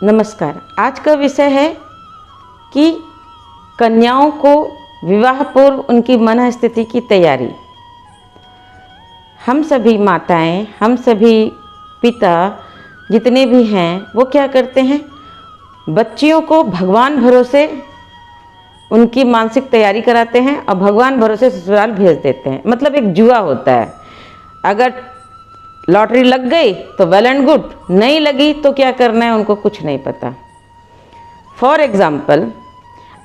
नमस्कार। आज का विषय है कि कन्याओं को विवाह पूर्व उनकी मन स्थिति की तैयारी। हम सभी माताएं, हम सभी पिता जितने भी हैं वो क्या करते हैं, बच्चियों को भगवान भरोसे उनकी मानसिक तैयारी कराते हैं और भगवान भरोसे ससुराल भेज देते हैं। मतलब एक जुआ होता है। अगर लॉटरी लग गई तो वेल एंड गुड, नहीं लगी तो क्या करना है उनको कुछ नहीं पता। फॉर एग्ज़ाम्पल,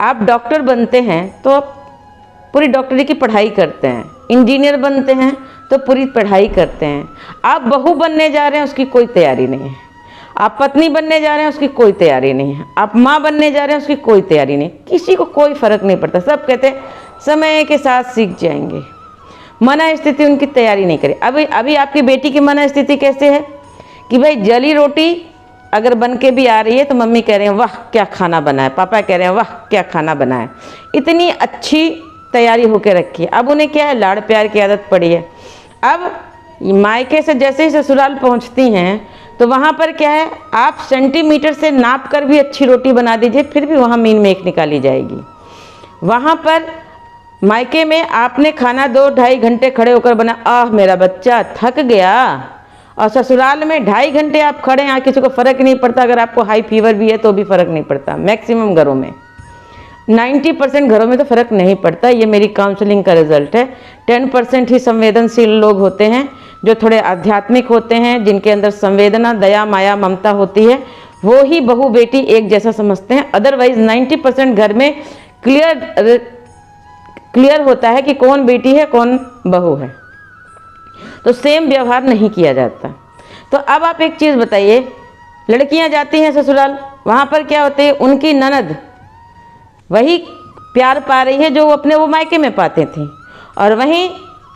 आप डॉक्टर बनते हैं तो आप पूरी डॉक्टरी की पढ़ाई करते हैं, इंजीनियर बनते हैं तो पूरी पढ़ाई करते हैं। आप बहू बनने जा रहे हैं उसकी कोई तैयारी नहीं है, आप पत्नी बनने जा रहे हैं उसकी कोई तैयारी नहीं है, आप माँ बनने जा रहे हैं उसकी कोई तैयारी नहीं। किसी को कोई फ़र्क नहीं पड़ता। सब कहते हैं समय के साथ सीख जाएंगे। मन स्थिति उनकी तैयारी नहीं करे। अभी आपकी बेटी की मन स्थिति कैसे है कि भाई जली रोटी अगर बन के भी आ रही है तो मम्मी कह रहे हैं वाह क्या खाना बना है, पापा कह रहे हैं वाह क्या खाना बना है। इतनी अच्छी तैयारी होकर रखी है। अब उन्हें क्या है, लाड़ प्यार की आदत पड़ी है। अब मायके से जैसे ही ससुराल पहुंचती हैं तो वहाँ पर क्या है, आप सेंटीमीटर से नाप कर भी अच्छी रोटी बना दीजिए फिर भी वहाँ मीन में एक निकाली जाएगी। वहाँ पर मायके में आपने खाना 2-2.5 घंटे खड़े होकर बना, आह मेरा बच्चा थक गया, और ससुराल में 2.5 घंटे आप खड़े हैं, किसी को फ़र्क नहीं पड़ता। अगर आपको हाई फीवर भी है तो भी फ़र्क नहीं पड़ता। मैक्सिमम घरों में, 90% घरों में तो फ़र्क नहीं पड़ता। ये मेरी काउंसलिंग का रिजल्ट है। 10% ही संवेदनशील लोग होते हैं जो थोड़े आध्यात्मिक होते हैं, जिनके अंदर संवेदना, दया, माया, ममता होती है, वो ही बहू बेटी एक जैसा समझते हैं। अदरवाइज 90% घर में क्लियर होता है कि कौन बेटी है कौन बहू है, तो सेम व्यवहार नहीं किया जाता। तो अब आप एक चीज़ बताइए, लड़कियां जाती हैं ससुराल, वहाँ पर क्या होते हैं, उनकी ननद वही प्यार पा रही है जो अपने वो मायके में पाते थे, और वहीं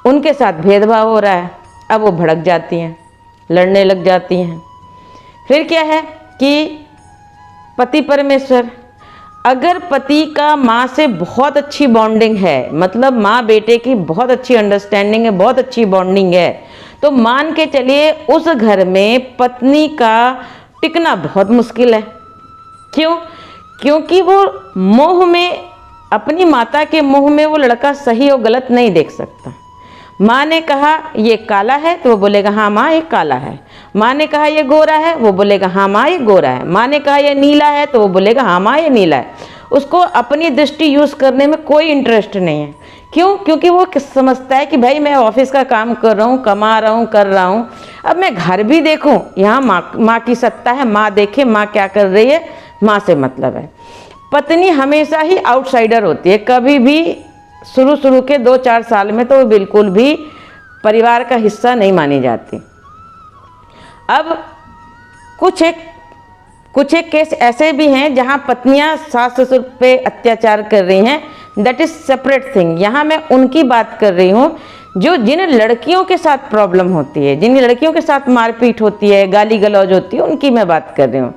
उनके साथ भेदभाव हो रहा है। अब वो भड़क जाती हैं, लड़ने लग जाती हैं। फिर क्या है कि पति परमेश्वर, अगर पति का माँ से बहुत अच्छी बॉन्डिंग है, मतलब माँ बेटे की बहुत अच्छी अंडरस्टैंडिंग है, बहुत अच्छी बॉन्डिंग है, तो मान के चलिए उस घर में पत्नी का टिकना बहुत मुश्किल है। क्यों? क्योंकि वो मोह में, अपनी माता के मोह में वो लड़का सही और गलत नहीं देख सकता। माँ ने कहा ये काला है तो वो बोलेगा हाँ माँ ये काला है। माँ ने कहा ये गोरा है, वो बोलेगा हाँ माँ ये गोरा है। माँ ने कहा ये नीला है तो वो बोलेगा हाँ माँ ये नीला है। उसको अपनी दृष्टि यूज़ करने में कोई इंटरेस्ट नहीं है। क्यों? क्योंकि वो समझता है कि भाई मैं ऑफिस का काम कर रहा हूँ, कमा रहा हूँ, कर रहा हूँ, अब मैं घर भी देखूँ, यहाँ माँ की सत्ता है, माँ देखे माँ क्या कर रही है, माँ से मतलब है। पत्नी हमेशा ही आउटसाइडर होती है। कभी भी शुरू के 2-4 साल में तो वो बिल्कुल भी परिवार का हिस्सा नहीं मानी जाती। अब कुछ एक केस ऐसे भी हैं जहां पत्नियां सास ससुर पे अत्याचार कर रही हैं, दैट इज सेपरेट थिंग। यहाँ मैं उनकी बात कर रही हूँ जिन लड़कियों के साथ प्रॉब्लम होती है, जिन लड़कियों के साथ मारपीट होती है, गाली गलौज होती है, उनकी मैं बात कर रही हूँ।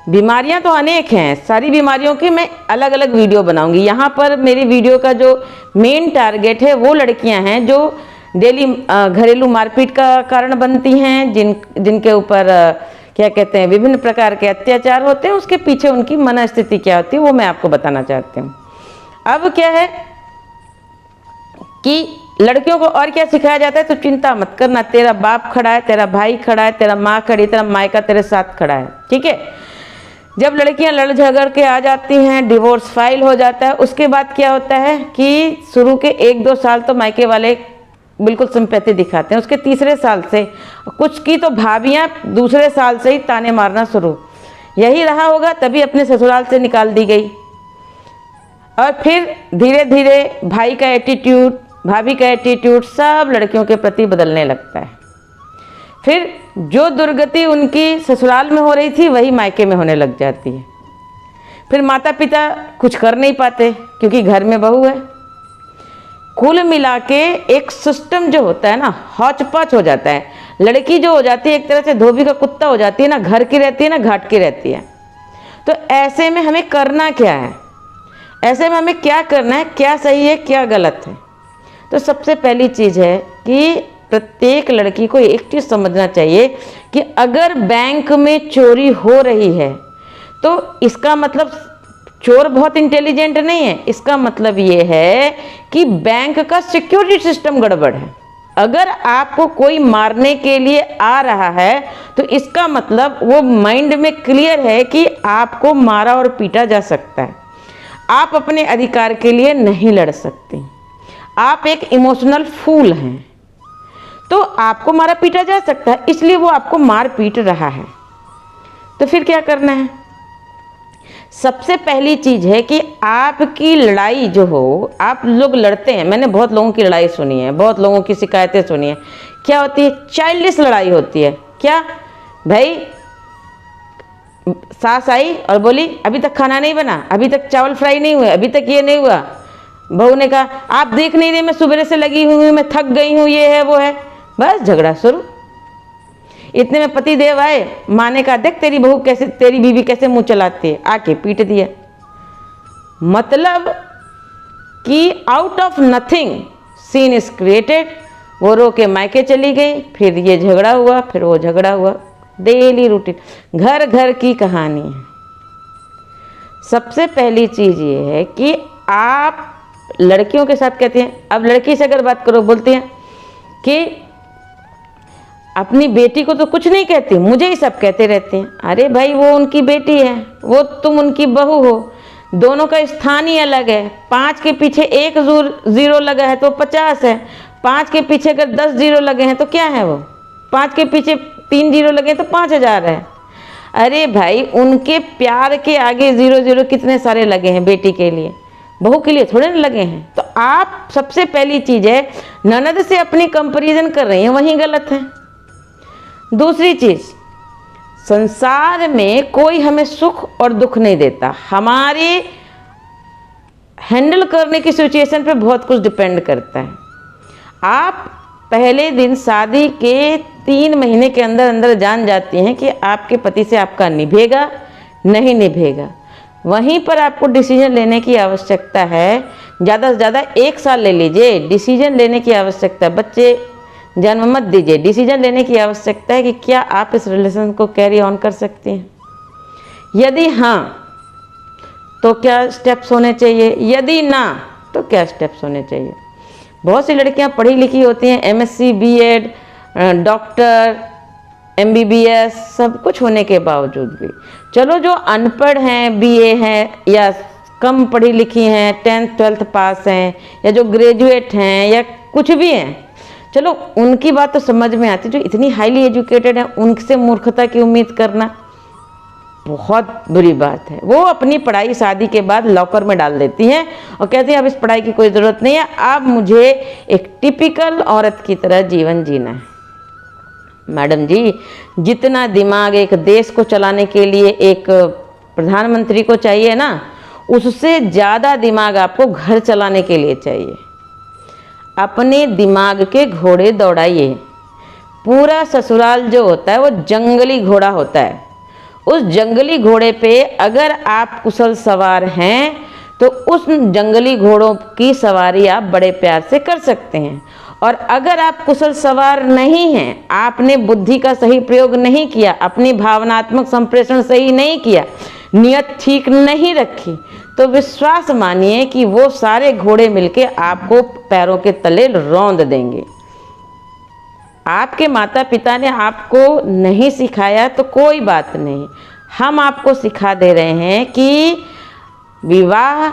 बीमारियां तो अनेक हैं, सारी बीमारियों की मैं अलग अलग वीडियो बनाऊंगी। यहाँ पर मेरी वीडियो का जो मेन टारगेट है वो लड़कियां हैं जो डेली घरेलू मारपीट का कारण बनती हैं, जिनके ऊपर क्या कहते हैं विभिन्न प्रकार के अत्याचार होते हैं। उसके पीछे उनकी मन स्थिति क्या होती है वो मैं आपको बताना चाहती हूँ। अब क्या है कि लड़कियों को और क्या सिखाया जाता है, तो चिंता मत करना, तेरा बाप खड़ा है, तेरा भाई खड़ा है, तेरा माँ खड़ी, तेरा मायका तेरे साथ खड़ा है, ठीक है। जब लड़कियां लड़ झगड़ के आ जाती हैं, डिवोर्स फाइल हो जाता है, उसके बाद क्या होता है कि शुरू के 1-2 साल तो मायके वाले बिल्कुल सिंपैथी दिखाते हैं। उसके तीसरे साल से, कुछ की तो भाभियां दूसरे साल से ही ताने मारना शुरू, यही रहा होगा तभी अपने ससुराल से निकाल दी गई। और फिर धीरे धीरे भाई का एटीट्यूड, भाभी का एटीट्यूड सब लड़कियों के प्रति बदलने लगता है। फिर जो दुर्गति उनकी ससुराल में हो रही थी वही मायके में होने लग जाती है। फिर माता पिता कुछ कर नहीं पाते क्योंकि घर में बहू है। कुल मिला के एक सिस्टम जो होता है ना, हौच पौच हो जाता है। लड़की जो हो जाती है एक तरह से धोबी का कुत्ता हो जाती है, ना घर की रहती है ना घाट की रहती है। तो ऐसे में हमें करना क्या है, ऐसे में हमें क्या करना है, क्या सही है क्या गलत है। तो सबसे पहली चीज़ है कि प्रत्येक लड़की को एक चीज़ समझना चाहिए कि अगर बैंक में चोरी हो रही है तो इसका मतलब चोर बहुत इंटेलिजेंट नहीं है, इसका मतलब ये है कि बैंक का सिक्योरिटी सिस्टम गड़बड़ है। अगर आपको कोई मारने के लिए आ रहा है तो इसका मतलब वो माइंड में क्लियर है कि आपको मारा और पीटा जा सकता है, आप अपने अधिकार के लिए नहीं लड़ सकते, आप एक इमोशनल फूल हैं, तो आपको मारा पीटा जा सकता है, इसलिए वो आपको मार पीट रहा है। तो फिर क्या करना है? सबसे पहली चीज है कि आपकी लड़ाई जो हो, आप लोग लड़ते हैं, मैंने बहुत लोगों की लड़ाई सुनी है, बहुत लोगों की शिकायतें सुनी है। क्या होती है? चाइल्डिश लड़ाई होती है। क्या भाई, सास आई और बोली अभी तक खाना नहीं बना, अभी तक चावल फ्राई नहीं हुए, अभी तक ये नहीं हुआ। बहू ने कहा आप देख नहीं रहे मैं सुबह से लगी हुई हूँ, मैं थक गई हूँ, ये है वो है, बस झगड़ा शुरू। इतने में पति देव आए, माँ ने कहा देख तेरी बहू कैसे, तेरी बीवी कैसे मुंह चलाती है, आके पीट दिया। मतलब कि out of nothing scene is created. वो रो के मायके चली गई, फिर ये झगड़ा हुआ, फिर वो झगड़ा हुआ, डेली रूटीन, घर घर की कहानी है। सबसे पहली चीज ये है कि आप लड़कियों के साथ कहते हैं, अब लड़की से अगर बात करो, बोलती हैं कि अपनी बेटी को तो कुछ नहीं कहती, मुझे ही सब कहते रहते हैं। अरे भाई वो उनकी बेटी है, वो तुम उनकी बहू हो, दोनों का स्थान ही अलग है। 5 के पीछे 1 जीरो लगा है तो 50 है, 5 के पीछे अगर 10 जीरो लगे हैं तो क्या है वो, 5 के पीछे 3 जीरो लगे तो 5000 है। अरे भाई उनके प्यार के आगे 0 कितने सारे लगे हैं बेटी के लिए, बहू के लिए थोड़े ना लगे हैं। तो आप सबसे पहली चीज है ननद से अपनी कंपैरिजन कर रही हैं, वहीं गलत है। दूसरी चीज, संसार में कोई हमें सुख और दुख नहीं देता, हमारे हैंडल करने की सिचुएशन पे बहुत कुछ डिपेंड करता है। आप पहले दिन शादी के 3 महीने के अंदर अंदर जान जाती हैं कि आपके पति से आपका निभेगा नहीं निभेगा, वहीं पर आपको डिसीजन लेने की आवश्यकता है। ज़्यादा से ज़्यादा 1 साल ले लीजिए, डिसीजन लेने की आवश्यकता है। बच्चे जन्म मत दीजिए, डिसीजन लेने की आवश्यकता है कि क्या आप इस रिलेशन को कैरी ऑन कर सकते हैं। यदि हाँ तो क्या स्टेप्स होने चाहिए, यदि ना तो क्या स्टेप्स होने चाहिए। बहुत सी लड़कियां पढ़ी लिखी होती हैं, MSc BEd डॉक्टर MBBS सब कुछ होने के बावजूद भी, चलो जो अनपढ़ हैं, BA हैं या कम पढ़ी लिखी हैं, 10th 12th पास हैं, या जो ग्रेजुएट हैं या कुछ भी हैं, चलो उनकी बात तो समझ में आती। जो इतनी हाईली एजुकेटेड है उनसे मूर्खता की उम्मीद करना बहुत बुरी बात है। वो अपनी पढ़ाई शादी के बाद लॉकर में डाल देती हैं और कहती हैं अब इस पढ़ाई की कोई ज़रूरत नहीं है, अब मुझे एक टिपिकल औरत की तरह जीवन जीना है। मैडम जी, जितना दिमाग एक देश को चलाने के लिए एक प्रधानमंत्री को चाहिए ना, उससे ज़्यादा दिमाग आपको घर चलाने के लिए चाहिए। अपने दिमाग के घोड़े दौड़ाइए। पूरा ससुराल जो होता है वो जंगली घोड़ा होता है। उस जंगली घोड़े पे अगर आप कुशल सवार हैं तो उस जंगली घोड़ों की सवारी आप बड़े प्यार से कर सकते हैं। और अगर आप कुशल सवार नहीं हैं, आपने बुद्धि का सही प्रयोग नहीं किया, अपनी भावनात्मक संप्रेषण सही नहीं किया, नियत ठीक नहीं रखी, तो विश्वास मानिए कि वो सारे घोड़े मिलके आपको पैरों के तले रौंद देंगे। आपके माता पिता ने आपको नहीं सिखाया तो कोई बात नहीं, हम आपको सिखा दे रहे हैं कि विवाह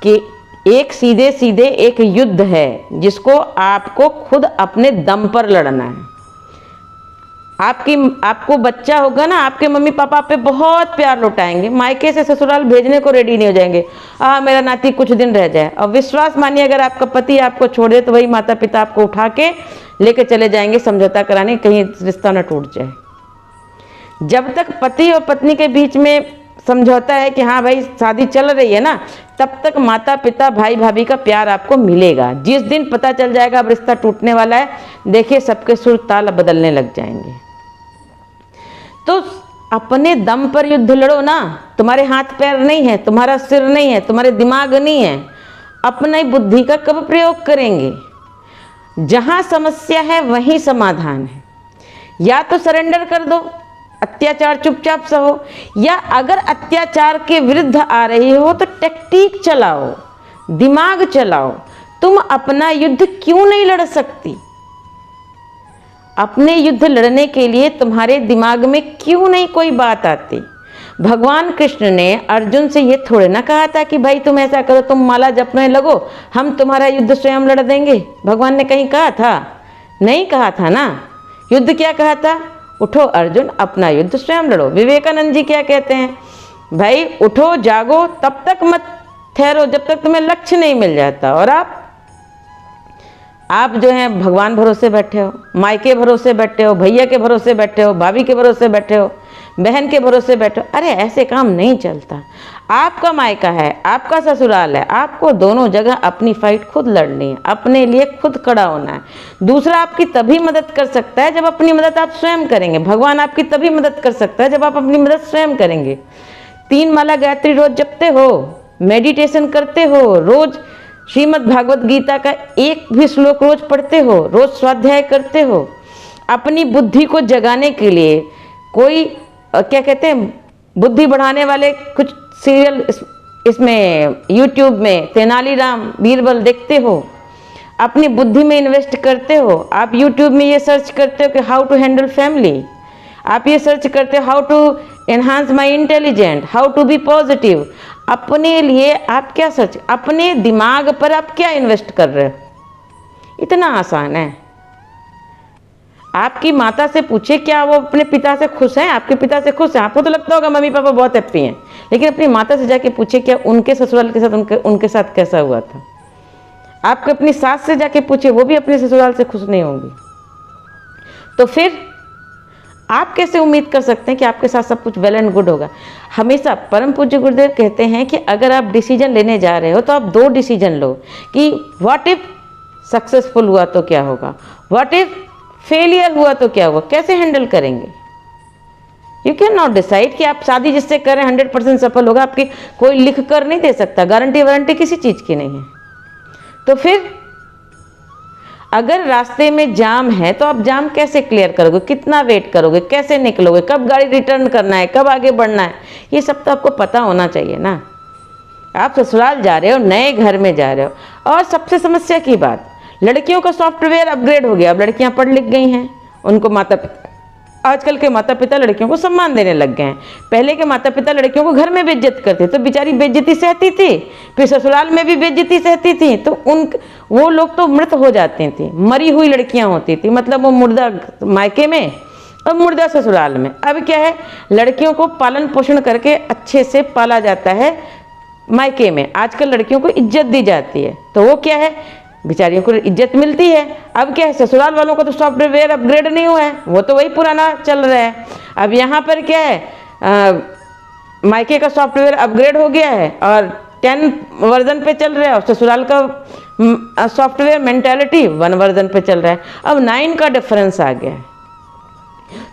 के एक सीधे सीधे एक युद्ध है जिसको आपको खुद अपने दम पर लड़ना है। आपको बच्चा होगा ना, आपके मम्मी पापा आप पे बहुत प्यार लुटाएंगे, मायके से ससुराल भेजने को रेडी नहीं हो जाएंगे, मेरा नाती कुछ दिन रह जाए। और विश्वास मानिए अगर आपका पति आपको छोड़ दे तो वही माता पिता आपको उठा के लेके चले जाएंगे समझौता कराने, कहीं रिश्ता न टूट जाए। जब तक पति और पत्नी के बीच में समझौता है कि हाँ भाई शादी चल रही है ना, तब तक माता पिता भाई भाभी का प्यार आपको मिलेगा। जिस दिन पता चल जाएगा अब रिश्ता टूटने वाला है, देखिए सबके सुर ताल बदलने लग जाएंगे। तो अपने दम पर युद्ध लड़ो ना। तुम्हारे हाथ पैर नहीं है, तुम्हारा सिर नहीं है, तुम्हारे दिमाग नहीं है, अपनी बुद्धि का कब प्रयोग करेंगे। जहाँ समस्या है वहीं समाधान है। या तो सरेंडर कर दो, अत्याचार चुपचाप सहो, या अगर अत्याचार के विरुद्ध आ रही हो तो टेक्टिक चलाओ, दिमाग चलाओ। तुम अपना युद्ध क्यों नहीं लड़ सकती? अपने युद्ध लड़ने के लिए तुम्हारे दिमाग में क्यों नहीं कोई बात आती? भगवान कृष्ण ने अर्जुन से ये थोड़े ना कहा था कि भाई तुम ऐसा करो, तुम माला जपने लगो, हम तुम्हारा युद्ध स्वयं लड़ देंगे। भगवान ने कहीं कहा था? नहीं कहा था ना। युद्ध क्या कहा था? उठो अर्जुन, अपना युद्ध स्वयं लड़ो। विवेकानंद जी क्या कहते हैं? भाई उठो, जागो, तब तक मत ठहरो जब तक तुम्हें लक्ष्य नहीं मिल जाता। और आप जो हैं भगवान भरोसे बैठे हो, मायके भरोसे बैठे हो, भैया के भरोसे बैठे हो, भाभी के भरोसे बैठे हो, बहन के भरोसे बैठे हो। अरे ऐसे काम नहीं चलता। आपका मायका है, आपका ससुराल है, आपको दोनों जगह अपनी फाइट खुद लड़नी है, अपने लिए खुद खड़ा होना है। दूसरा आपकी तभी मदद कर सकता है जब अपनी मदद आप स्वयं करेंगे। भगवान आपकी तभी मदद कर सकता है जब आप अपनी मदद स्वयं करेंगे। 3 माला गायत्री रोज जपते हो, मेडिटेशन करते हो, रोज श्रीमद् भागवत गीता का एक भी श्लोक रोज पढ़ते हो, रोज स्वाध्याय करते हो, अपनी बुद्धि को जगाने के लिए कोई क्या कहते हैं, बुद्धि बढ़ाने वाले कुछ सीरियल इसमें यूट्यूब में तेनालीराम बीरबल देखते हो, अपनी बुद्धि में इन्वेस्ट करते हो। आप यूट्यूब में ये सर्च करते हो कि हाउ टू हैंडल फैमिली, आप ये सर्च करते हो how to enhance my intelligent, how to be positive. अपने लिए आप क्या सर्च, अपने दिमाग पर आप क्या इन्वेस्ट कर रहे हो? इतना आसान है। आपकी माता से पूछे क्या वो अपने पिता से खुश हैं? आपके पिता से खुश हैं? आपको तो लगता होगा मम्मी पापा बहुत हैप्पी हैं, लेकिन अपनी माता से जाके पूछे क्या उनके ससुराल के साथ उनके साथ कैसा हुआ था? आपको अपनी सास से जाके पूछे, वो भी अपने ससुराल से खुश नहीं होंगी। तो फिर आप कैसे उम्मीद कर सकते हैं कि आपके साथ सब कुछ वेल एंड गुड होगा? हमेशा परम पूज्य गुरुदेव कहते हैं कि अगर आप डिसीजन लेने जा रहे हो तो आप 2 डिसीजन लो कि व्हाट इफ सक्सेसफुल हुआ तो क्या होगा, व्हाट इफ फेलियर हुआ तो क्या होगा, कैसे हैंडल करेंगे। यू कैन नॉट डिसाइड कि आप शादी जिससे करें 100% सफल होगा, आपकी कोई लिख कर नहीं दे सकता, गारंटी वारंटी किसी चीज़ की नहीं है। तो फिर अगर रास्ते में जाम है तो आप जाम कैसे क्लियर करोगे, कितना वेट करोगे, कैसे निकलोगे, कब गाड़ी रिटर्न करना है, कब आगे बढ़ना है, ये सब तो आपको पता होना चाहिए ना। आप ससुराल जा रहे हो, नए घर में जा रहे हो। और सबसे समस्या की बात, लड़कियों का सॉफ्टवेयर अपग्रेड हो गया। अब लड़कियां पढ़ लिख गई हैं, उनको आजकल के माता पिता लड़कियों को सम्मान देने लग गए हैं। पहले के माता पिता लड़कियों को घर में बेइज्जत करते तो बेचारी बेइज्जती सहती थी, फिर ससुराल में भी बेइज्जती सहती थी, तो वो लोग तो मृत हो जाती थी, मरी हुई लड़कियां होती थी, मतलब वो मुर्दा मायके में और मुर्दा ससुराल में। अब क्या है, लड़कियों को पालन पोषण करके अच्छे से पाला जाता है मायके में। आजकल लड़कियों को इज्जत दी जाती है, तो वो क्या है, बेचारियों को इज्जत मिलती है। अब क्या है, ससुराल वालों को तो सॉफ्टवेयर अपग्रेड नहीं हुआ है, वो तो वही पुराना चल रहा है। अब यहाँ पर क्या है, मायके का सॉफ्टवेयर अपग्रेड हो गया है और 10 वर्जन पे चल रहा है, और ससुराल का सॉफ्टवेयर मेंटालिटी 1 वर्जन पे चल रहा है। अब 9 का डिफरेंस आ गया है,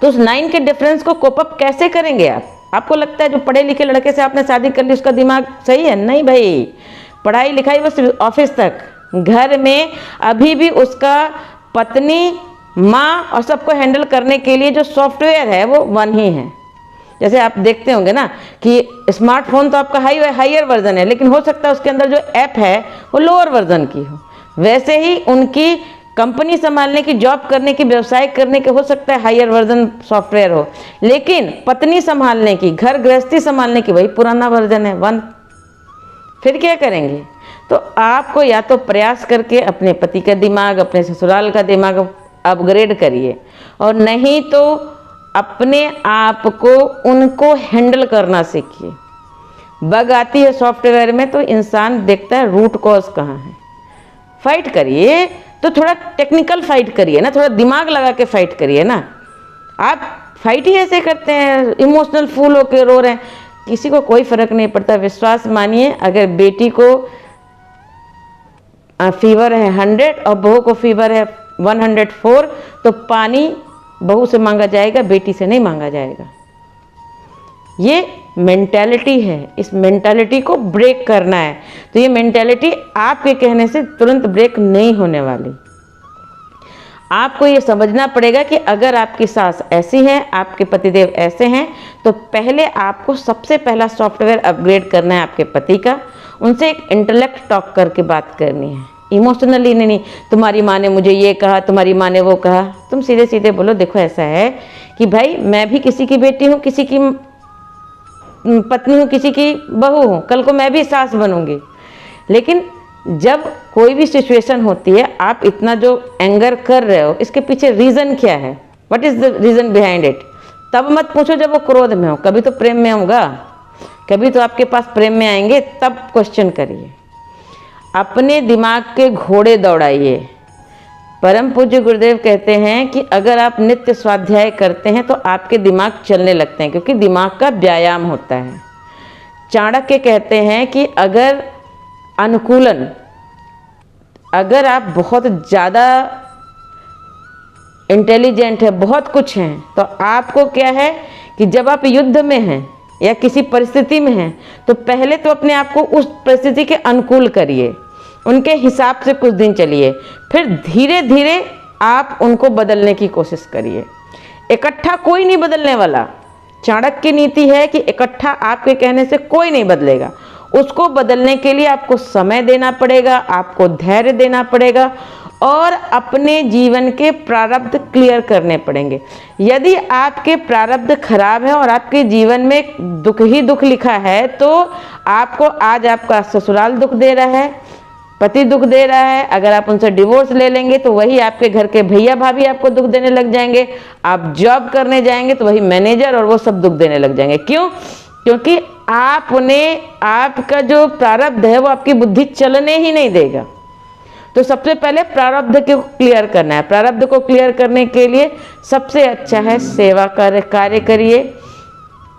तो उस 9 के डिफरेंस को कोप अप कैसे करेंगे आप? आपको लगता है जो पढ़े लिखे लड़के से आपने शादी कर ली उसका दिमाग सही है? नहीं भाई, पढ़ाई लिखाई बस ऑफिस तक, घर में अभी भी उसका पत्नी, माँ और सबको हैंडल करने के लिए जो सॉफ्टवेयर है वो 1 ही है। जैसे आप देखते होंगे ना कि स्मार्टफोन तो आपका हायर वर्जन है, लेकिन हो सकता है उसके अंदर जो ऐप है वो लोअर वर्जन की हो। वैसे ही उनकी कंपनी संभालने की, जॉब करने की, व्यवसाय करने के हो सकता है हायर वर्जन सॉफ्टवेयर हो, लेकिन पत्नी संभालने की, घर गृहस्थी संभालने की वही पुराना वर्जन है 1। फिर क्या करेंगे? तो आपको या तो प्रयास करके अपने पति का दिमाग, अपने ससुराल का दिमाग अपग्रेड करिए, और नहीं तो अपने आप को उनको हैंडल करना सीखिए। बग आती है सॉफ्टवेयर में तो इंसान देखता है रूट कॉज कहाँ है। फाइट करिए तो थोड़ा टेक्निकल फाइट करिए ना, थोड़ा दिमाग लगा के फाइट करिए ना। आप फाइट ही ऐसे करते हैं, इमोशनल फूल होकर रो रहे हैं, किसी को कोई फर्क नहीं पड़ता। विश्वास मानिए, अगर बेटी को फीवर है 100 और बहू को फीवर है 104, तो पानी बहू से मांगा जाएगा, बेटी से नहीं मांगा जाएगा। ये मेंटालिटी है, इस मेंटालिटी को ब्रेक करना है। तो ये मेंटालिटी आपके कहने से तुरंत ब्रेक नहीं होने वाली। आपको ये समझना पड़ेगा कि अगर आपकी सास ऐसी है, आपके पतिदेव ऐसे हैं, तो पहले आपको सबसे पहला सॉफ्टवेयर अपग्रेड करना है आपके पति का। उनसे एक इंटेलेक्ट टॉक करके बात करनी है, इमोशनली नहीं। तुम्हारी माँ ने मुझे ये कहा, तुम्हारी माँ ने वो कहा। तुम सीधे सीधे बोलो, देखो ऐसा है कि भाई मैं भी किसी की बेटी हूँ, किसी की पत्नी हूँ, किसी की बहू हूँ, कल को मैं भी सास बनूंगी। लेकिन जब कोई भी सिचुएशन होती है, आप इतना जो एंगर कर रहे हो, इसके पीछे रीज़न क्या है, what is the reason behind it, तब मत पूछो जब वो क्रोध में हो। कभी तो प्रेम में होगा, कभी तो आपके पास प्रेम में आएंगे, तब क्वेश्चन करिए। अपने दिमाग के घोड़े दौड़ाइए। परम पूज्य गुरुदेव कहते हैं कि अगर आप नित्य स्वाध्याय करते हैं तो आपके दिमाग चलने लगते हैं, क्योंकि दिमाग का व्यायाम होता है। चाणक्य कहते हैं कि अगर अनुकूलन, अगर आप बहुत ज़्यादा इंटेलिजेंट है, बहुत कुछ हैं, तो आपको क्या है कि जब आप युद्ध में हैं या किसी परिस्थिति में हैं, तो पहले तो अपने आप को उस परिस्थिति के अनुकूल करिए, उनके हिसाब से कुछ दिन चलिए, फिर धीरे धीरे आप उनको बदलने की कोशिश करिए। इकट्ठा कोई नहीं बदलने वाला। चाणक्य की नीति है कि इकट्ठा आपके कहने से कोई नहीं बदलेगा। उसको बदलने के लिए आपको समय देना पड़ेगा, आपको धैर्य देना पड़ेगा और अपने जीवन के प्रारब्ध क्लियर करने पड़ेंगे। यदि आपके प्रारब्ध खराब है और आपके जीवन में दुख ही दुख लिखा है, तो आपको आज आपका ससुराल दुख दे रहा है, पति दुख दे रहा है। अगर आप उनसे डिवोर्स ले लेंगे तो वही आपके घर के भैया भाभी आपको दुख देने लग जाएंगे। आप जॉब करने जाएंगे तो वही मैनेजर और वो सब दुख देने लग जाएंगे। क्यों? क्योंकि आपने, आपका जो प्रारब्ध है वो आपकी बुद्धि चलने ही नहीं देगा। तो सबसे पहले प्रारब्ध को क्लियर करना है। प्रारब्ध को क्लियर करने के लिए सबसे अच्छा है सेवा कार्य करिए,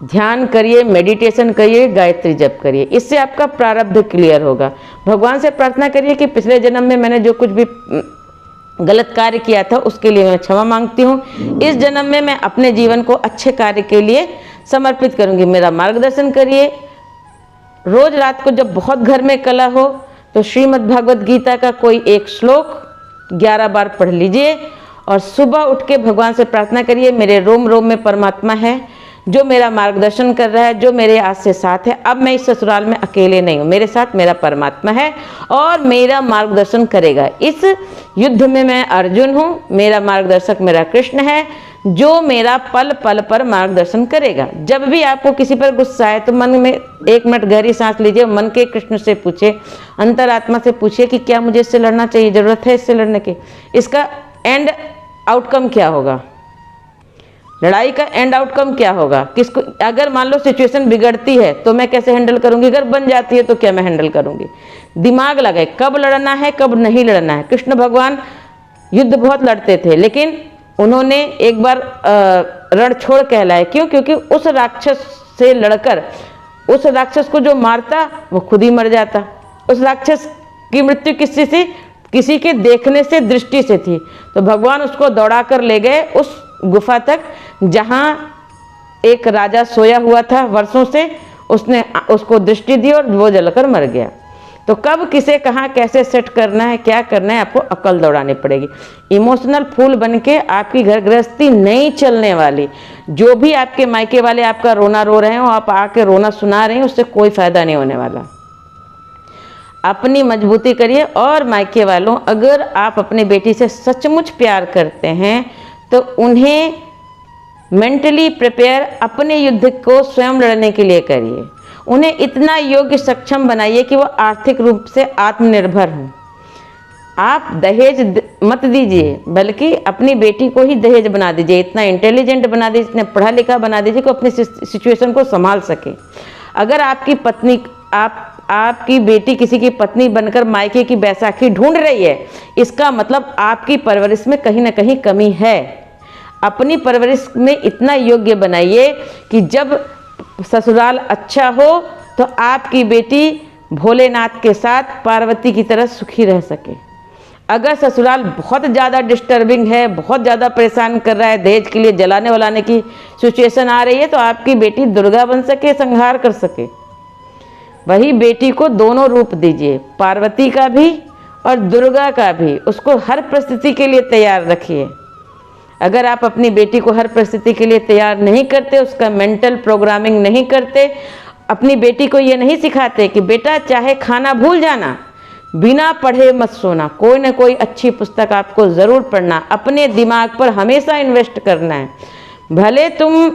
ध्यान करिए, मेडिटेशन करिए, गायत्री जप करिए। इससे आपका प्रारब्ध क्लियर होगा। भगवान से प्रार्थना करिए कि पिछले जन्म में मैंने जो कुछ भी गलत कार्य किया था उसके लिए मैं क्षमा मांगती हूँ। इस जन्म में मैं अपने जीवन को अच्छे कार्य के लिए समर्पित करूँगी। मेरा मार्गदर्शन करिए। रोज रात को जब बहुत घर में कलह हो तो श्रीमद् भागवत गीता का कोई एक श्लोक 11 बार पढ़ लीजिए और सुबह उठ के भगवान से प्रार्थना करिए, मेरे रोम रोम में परमात्मा है जो मेरा मार्गदर्शन कर रहा है, जो मेरे आज से साथ है। अब मैं इस ससुराल में अकेले नहीं हूँ, मेरे साथ मेरा परमात्मा है और मेरा मार्गदर्शन करेगा। इस युद्ध में मैं अर्जुन हूँ, मेरा मार्गदर्शक मेरा कृष्ण है जो मेरा पल पल पर मार्गदर्शन करेगा। जब भी आपको किसी पर गुस्सा है तो मन में 1 मिनट गहरी सांस लीजिए, मन के कृष्ण से पूछिए, अंतरात्मा से पूछिए कि क्या मुझे इससे लड़ना चाहिए, ज़रूरत है इससे लड़ने की, इसका एंड आउटकम क्या होगा, लड़ाई का एंड आउटकम क्या होगा, किसको, अगर मान लो सिचुएशन बिगड़ती है तो मैं कैसे हैंडल करूंगी, अगर बन जाती है तो क्या मैं हैंडल करूंगी। दिमाग लगाए, कब लड़ना है कब नहीं लड़ना है। कृष्ण भगवान युद्ध बहुत लड़ते थे, लेकिन उन्होंने एक बार रण छोड़ कहलाए। क्यों? क्योंकि उस राक्षस से लड़कर उस राक्षस को जो मारता वो खुद ही मर जाता। उस राक्षस की मृत्यु किससे थी? किसी के देखने से, दृष्टि से थी। तो भगवान उसको दौड़ा कर ले गए उस गुफा तक जहाँ एक राजा सोया हुआ था वर्षों से। उसने उसको दृष्टि दी और वो जलकर मर गया। तो कब किसे कहाँ कैसे सेट करना है, क्या करना है, आपको अकल दौड़ानी पड़ेगी। इमोशनल फूल बन के आपकी घर गृहस्थी नहीं चलने वाली। जो भी आपके मायके वाले आपका रोना रो रहे हो, आप आके रोना सुना रहे हैं, उससे कोई फायदा नहीं होने वाला। अपनी मजबूती करिए। और मायके वालों, अगर आप अपनी बेटी से सचमुच प्यार करते हैं तो उन्हें मेंटली प्रिपेयर अपने युद्ध को स्वयं लड़ने के लिए करिए। उन्हें इतना योग्य सक्षम बनाइए कि वो आर्थिक रूप से आत्मनिर्भर हों। आप दहेज मत दीजिए, बल्कि अपनी बेटी को ही दहेज बना दीजिए। इतना इंटेलिजेंट बना दीजिए, इतना पढ़ा लिखा बना दीजिए कि अपनी सिचुएशन को संभाल सके। अगर आपकी पत्नी, आपकी बेटी किसी की पत्नी बनकर मायके की बैसाखी ढूंढ रही है, इसका मतलब आपकी परवरिश में कहीं ना कहीं कमी है। अपनी परवरिश में इतना योग्य बनाइए कि जब ससुराल अच्छा हो तो आपकी बेटी भोलेनाथ के साथ पार्वती की तरह सुखी रह सके। अगर ससुराल बहुत ज़्यादा डिस्टर्बिंग है, बहुत ज़्यादा परेशान कर रहा है, दहेज के लिए जलाने वलाने की सिचुएशन आ रही है, तो आपकी बेटी दुर्गा बन सके, संहार कर सके। वही बेटी को दोनों रूप दीजिए, पार्वती का भी और दुर्गा का भी। उसको हर परिस्थिति के लिए तैयार रखिए। अगर आप अपनी बेटी को हर परिस्थिति के लिए तैयार नहीं करते, उसका मेंटल प्रोग्रामिंग नहीं करते, अपनी बेटी को ये नहीं सिखाते कि बेटा चाहे खाना भूल जाना, बिना पढ़े मत सोना, कोई ना कोई अच्छी पुस्तक आपको ज़रूर पढ़ना, अपने दिमाग पर हमेशा इन्वेस्ट करना है। भले तुम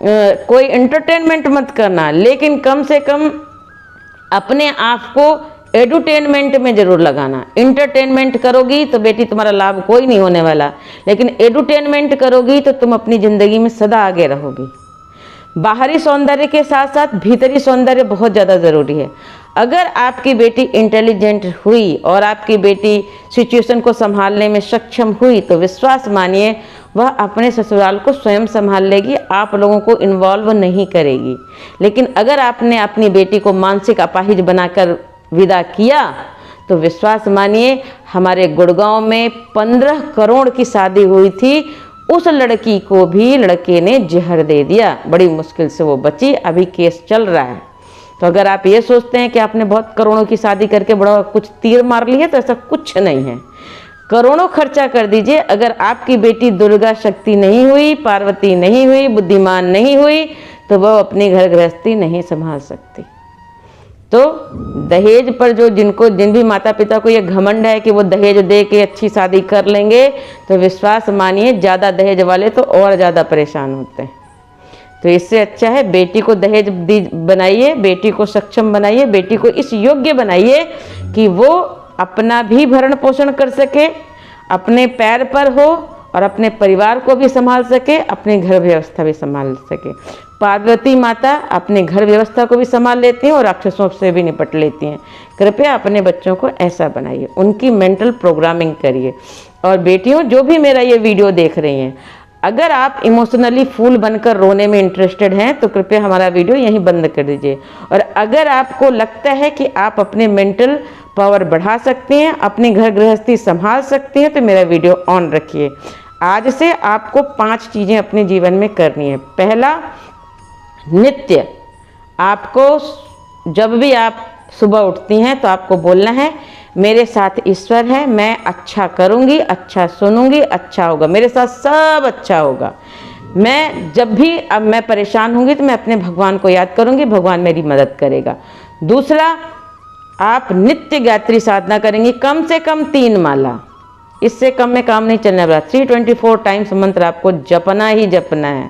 कोई एंटरटेनमेंट मत करना, लेकिन कम से कम अपने आप को एडुटेनमेंट में ज़रूर लगाना। इंटरटेनमेंट करोगी तो बेटी तुम्हारा लाभ कोई नहीं होने वाला, लेकिन एडुटेनमेंट करोगी तो तुम अपनी ज़िंदगी में सदा आगे रहोगी। बाहरी सौंदर्य के साथ साथ भीतरी सौंदर्य बहुत ज़्यादा ज़रूरी है। अगर आपकी बेटी इंटेलिजेंट हुई और आपकी बेटी सिचुएशन को संभालने में सक्षम हुई तो विश्वास मानिए वह अपने ससुराल को स्वयं संभाल लेगी, आप लोगों को इन्वॉल्व नहीं करेगी। लेकिन अगर आपने अपनी बेटी को मानसिक अपाहिज बनाकर विदा किया तो विश्वास मानिए, हमारे गुड़गांव में 15 करोड़ की शादी हुई थी, उस लड़की को भी लड़के ने जहर दे दिया, बड़ी मुश्किल से वो बची, अभी केस चल रहा है। तो अगर आप ये सोचते हैं कि आपने बहुत करोड़ों की शादी करके बड़ा कुछ तीर मार ली है, तो ऐसा कुछ नहीं है। करोड़ों खर्चा कर दीजिए, अगर आपकी बेटी दुर्गा शक्ति नहीं हुई, पार्वती नहीं हुई, बुद्धिमान नहीं हुई, तो वह अपनी घर गृहस्थी नहीं संभाल सकती। तो दहेज पर जिन भी माता पिता को ये घमंड है कि वो दहेज दे के अच्छी शादी कर लेंगे, तो विश्वास मानिए ज़्यादा दहेज वाले तो और ज़्यादा परेशान होते हैं। तो इससे अच्छा है बेटी को दहेज बनाइए, बेटी को सक्षम बनाइए, बेटी को इस योग्य बनाइए कि वो अपना भी भरण पोषण कर सके, अपने पैर पर हो और अपने परिवार को भी संभाल सके, अपनी घर व्यवस्था भी संभाल सके। पार्वती माता अपने घर व्यवस्था को भी संभाल लेती हैं और राक्षसों से भी निपट लेती हैं। कृपया अपने बच्चों को ऐसा बनाइए, उनकी मेंटल प्रोग्रामिंग करिए। और बेटियों, जो भी मेरा ये वीडियो देख रही हैं, अगर आप इमोशनली फूल बनकर रोने में इंटरेस्टेड हैं तो कृपया हमारा वीडियो यहीं बंद कर दीजिए। और अगर आपको लगता है कि आप अपने मेंटल पावर बढ़ा सकते हैं, अपनी घर गृहस्थी संभाल सकते हैं, तो मेरा वीडियो ऑन रखिए। आज से आपको 5 चीज़ें अपने जीवन में करनी है। पहला, नित्य आपको जब भी आप सुबह उठती हैं तो आपको बोलना है, मेरे साथ ईश्वर है, मैं अच्छा करूंगी, अच्छा सुनूंगी, अच्छा होगा, मेरे साथ सब अच्छा होगा। मैं जब भी अब मैं परेशान होंगी तो मैं अपने भगवान को याद करूंगी, भगवान मेरी मदद करेगा। दूसरा, आप नित्य गायत्री साधना करेंगी, कम से कम 3 माला, इससे कम में काम नहीं चलने वाला। 324 टाइम्स मंत्र आपको जपना ही जपना है।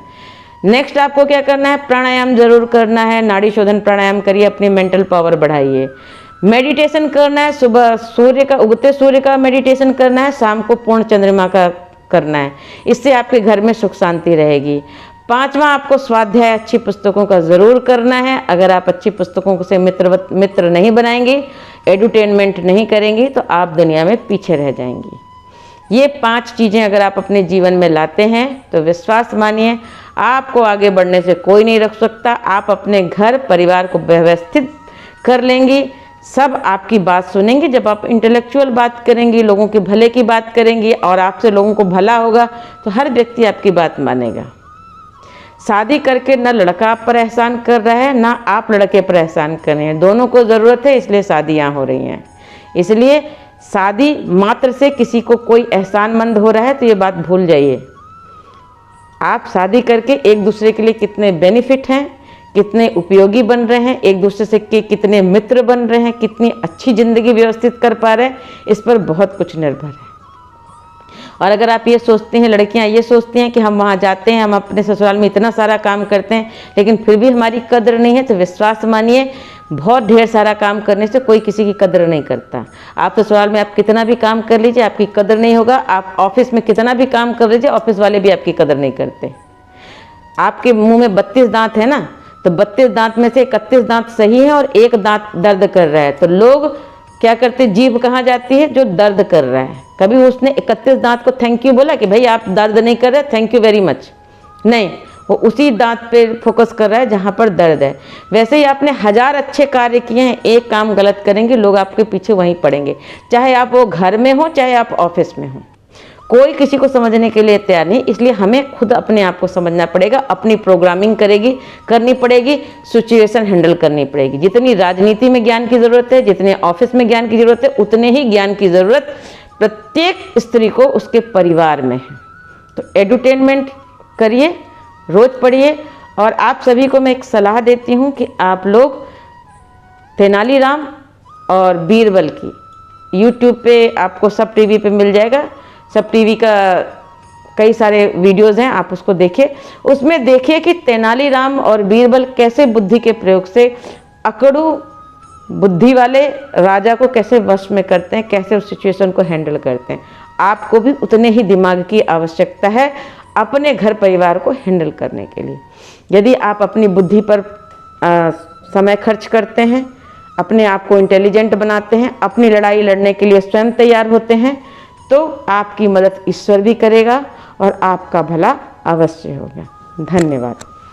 नेक्स्ट आपको क्या करना है, प्राणायाम जरूर करना है, नाड़ी शोधन प्राणायाम करिए, अपनी मेंटल पावर बढ़ाइए। मेडिटेशन करना है, सुबह उगते सूर्य का मेडिटेशन करना है, शाम को पूर्ण चंद्रमा का करना है, इससे आपके घर में सुख शांति रहेगी। 5वां, आपको स्वाध्याय अच्छी पुस्तकों का ज़रूर करना है। अगर आप अच्छी पुस्तकों से मित्र नहीं बनाएंगी, एडुटेनमेंट नहीं करेंगी, तो आप दुनिया में पीछे रह जाएंगी। ये 5 चीज़ें अगर आप अपने जीवन में लाते हैं तो विश्वास मानिए आपको आगे बढ़ने से कोई नहीं रोक सकता। आप अपने घर परिवार को व्यवस्थित कर लेंगी, सब आपकी बात सुनेंगे। जब आप इंटेलेक्चुअल बात करेंगी, लोगों के भले की बात करेंगी और आपसे लोगों को भला होगा, तो हर व्यक्ति आपकी बात मानेगा। शादी करके न लड़का आप पर एहसान कर रहा है, ना आप लड़के पर एहसान कर रहे हैं, दोनों को ज़रूरत है, इसलिए शादियाँ हो रही हैं। इसलिए शादी मात्र से किसी को कोई एहसानमंद हो रहा है तो ये बात भूल जाइए। आप शादी करके एक दूसरे के लिए कितने बेनिफिट हैं, कितने उपयोगी बन रहे हैं, एक दूसरे से के कितने मित्र बन रहे हैं, कितनी अच्छी ज़िंदगी व्यवस्थित कर पा रहे हैं, इस पर बहुत कुछ निर्भर है। और अगर आप ये सोचते हैं, लड़कियां ये सोचती हैं कि हम वहाँ जाते हैं, हम अपने ससुराल में इतना सारा काम करते हैं लेकिन फिर भी हमारी कदर नहीं है, तो विश्वास मानिए बहुत ढेर सारा काम करने से कोई किसी की कदर नहीं करता। आप ससुराल में आप कितना भी काम कर लीजिए, आपकी कदर नहीं होगा। आप ऑफिस में कितना भी काम कर लीजिए, ऑफिस वाले भी आपकी कदर नहीं करते। आपके मुंह में 32 दांत है ना, तो 32 दांत में से 31 दांत सही है और 1 दांत दर्द कर रहा है, तो लोग क्या करते, जीभ कहाँ जाती है, जो दर्द कर रहा है। कभी उसने 31 दांत को थैंक यू बोला कि भाई आप दर्द नहीं कर रहे, थैंक यू वेरी मच, नहीं, वो उसी दांत पे फोकस कर रहा है जहाँ पर दर्द है। वैसे ही आपने 1000 अच्छे कार्य किए हैं, एक काम गलत करेंगे, लोग आपके पीछे वहीं पड़ेंगे, चाहे आप वो घर में हो चाहे आप ऑफिस में हो। कोई किसी को समझने के लिए तैयार नहीं, इसलिए हमें खुद अपने आप को समझना पड़ेगा, अपनी प्रोग्रामिंग करनी पड़ेगी, सिचुएशन हैंडल करनी पड़ेगी। जितनी राजनीति में ज्ञान की ज़रूरत है, जितने ऑफिस में ज्ञान की ज़रूरत है, उतने ही ज्ञान की ज़रूरत प्रत्येक स्त्री को उसके परिवार में है। तो एडुटेनमेंट करिए, रोज़ पढ़िए। और आप सभी को मैं एक सलाह देती हूँ कि आप लोग तेनालीराम और बीरबल की यूट्यूब पे आपको सब टीवी पे मिल जाएगा। सब टीवी का कई सारे वीडियोस हैं, आप उसको देखिए। उसमें देखिए कि तेनालीराम और बीरबल कैसे बुद्धि के प्रयोग से अकड़ू बुद्धि वाले राजा को कैसे वश में करते हैं, कैसे उस सिचुएशन को हैंडल करते हैं। आपको भी उतने ही दिमाग की आवश्यकता है अपने घर परिवार को हैंडल करने के लिए। यदि आप अपनी बुद्धि पर समय खर्च करते हैं, अपने आप को इंटेलिजेंट बनाते हैं, अपनी लड़ाई लड़ने के लिए स्वयं तैयार होते हैं, तो आपकी मदद ईश्वर भी करेगा और आपका भला अवश्य होगा। धन्यवाद।